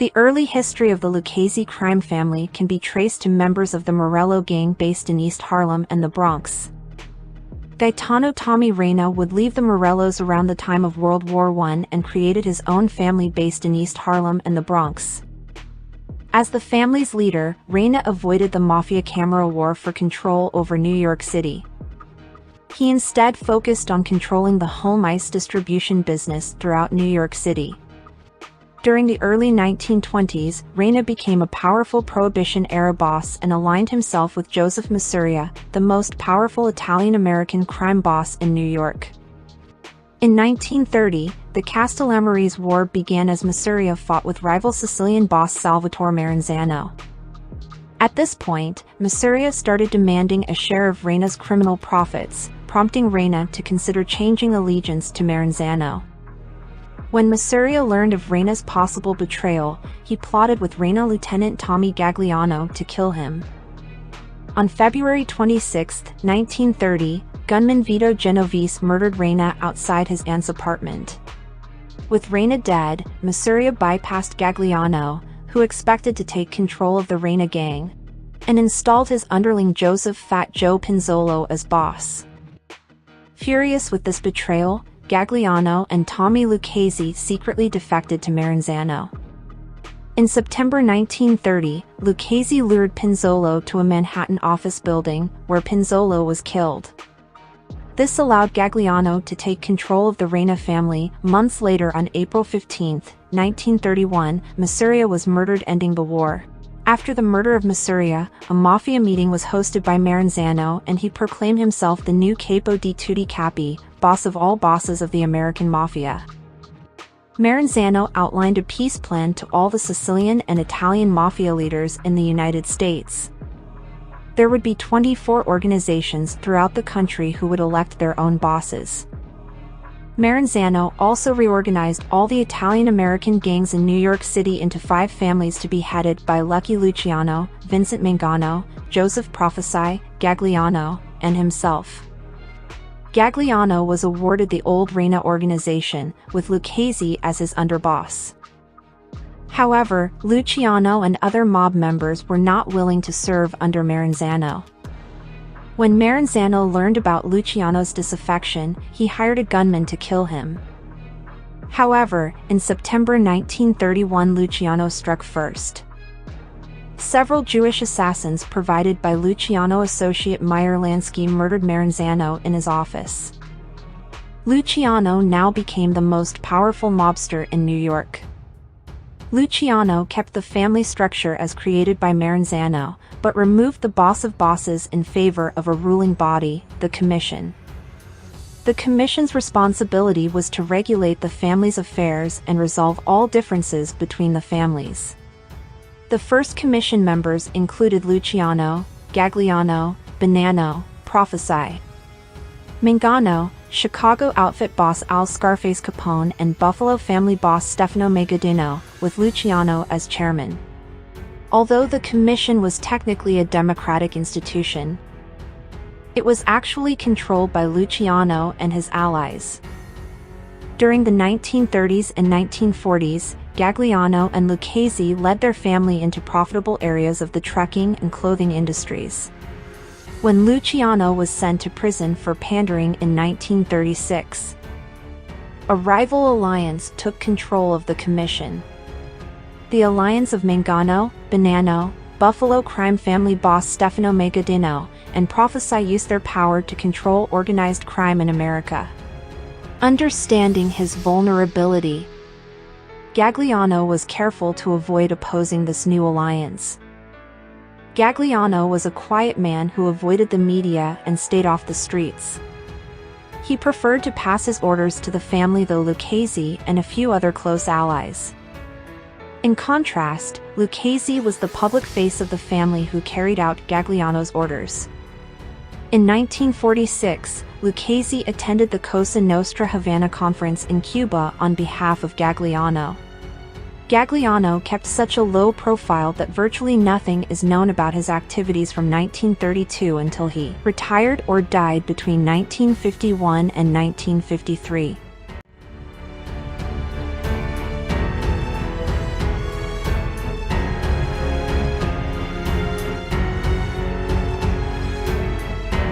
The early history of the Lucchese crime family can be traced to members of the Morello gang based in East Harlem and the Bronx. Gaetano Tommy Reina would leave the Morellos around the time of World War I and created his own family based in East Harlem and the Bronx. As the family's leader, Reina avoided the Mafia Camorra war for control over New York City. He instead focused on controlling the home ice distribution business throughout New York City. During the early 1920s, Reina became a powerful Prohibition-era boss and aligned himself with Joseph Masuria, the most powerful Italian-American crime boss in New York. In 1930, the Castellamarese War began as Masuria fought with rival Sicilian boss Salvatore Maranzano. At this point, Masuria started demanding a share of Reina's criminal profits, prompting Reina to consider changing allegiance to Maranzano. When Masuria learned of Reina's possible betrayal, he plotted with Reina Lieutenant Tommy Gagliano to kill him. On February 26, 1930, gunman Vito Genovese murdered Reina outside his aunt's apartment. With Reina dead, Masuria bypassed Gagliano, who expected to take control of the Reina gang, and installed his underling Joseph "Fat Joe" Pinzolo as boss. Furious with this betrayal, Gagliano and Tommy Lucchese secretly defected to Maranzano. In September 1930, Lucchese lured Pinzolo to a Manhattan office building, where Pinzolo was killed. This allowed Gagliano to take control of the Reina family. Months later, on April 15, 1931, Masuria was murdered, ending the war. After the murder of Masuria, a mafia meeting was hosted by Maranzano, and he proclaimed himself the new Capo di Tutti Capi, boss of all bosses of the American Mafia. Maranzano outlined a peace plan to all the Sicilian and Italian mafia leaders in the United States. There would be 24 organizations throughout the country who would elect their own bosses. Maranzano also reorganized all the Italian-American gangs in New York City into 5 families to be headed by Lucky Luciano, Vincent Mangano, Joseph Prophesai, Gagliano, and himself. Gagliano was awarded the old Reina organization, with Lucchese as his underboss. However, Luciano and other mob members were not willing to serve under Maranzano. When Maranzano learned about Luciano's disaffection, he hired a gunman to kill him. However, in September 1931, Luciano struck first. Several Jewish assassins provided by Luciano associate Meyer Lansky murdered Maranzano in his office. Luciano now became the most powerful mobster in New York. Luciano kept the family structure as created by Maranzano, but removed the boss of bosses in favor of a ruling body, the Commission. The Commission's responsibility was to regulate the family's affairs and resolve all differences between the families. The first Commission members included Luciano, Gagliano, Bonanno, Prophesai, Mangano, Chicago outfit boss Al Scarface Capone, and Buffalo family boss Stefano Magaddino, with Luciano as chairman. Although the Commission was technically a democratic institution, it was actually controlled by Luciano and his allies. During the 1930s and 1940s, Gagliano and Lucchese led their family into profitable areas of the trucking and clothing industries. When Luciano was sent to prison for pandering in 1936, a rival alliance took control of the Commission. The alliance of Mangano, Bonanno, Buffalo crime family boss Stefano Magaddino, and Prophesai used their power to control organized crime in America. Understanding his vulnerability, Gagliano was careful to avoid opposing this new alliance. Gagliano was a quiet man who avoided the media and stayed off the streets. He preferred to pass his orders to the family, the Lucchese, and a few other close allies. In contrast, Lucchese was the public face of the family who carried out Gagliano's orders. In 1946, Lucchese attended the Cosa Nostra Havana conference in Cuba on behalf of Gagliano. Gagliano kept such a low profile that virtually nothing is known about his activities from 1932 until he retired or died between 1951 and 1953.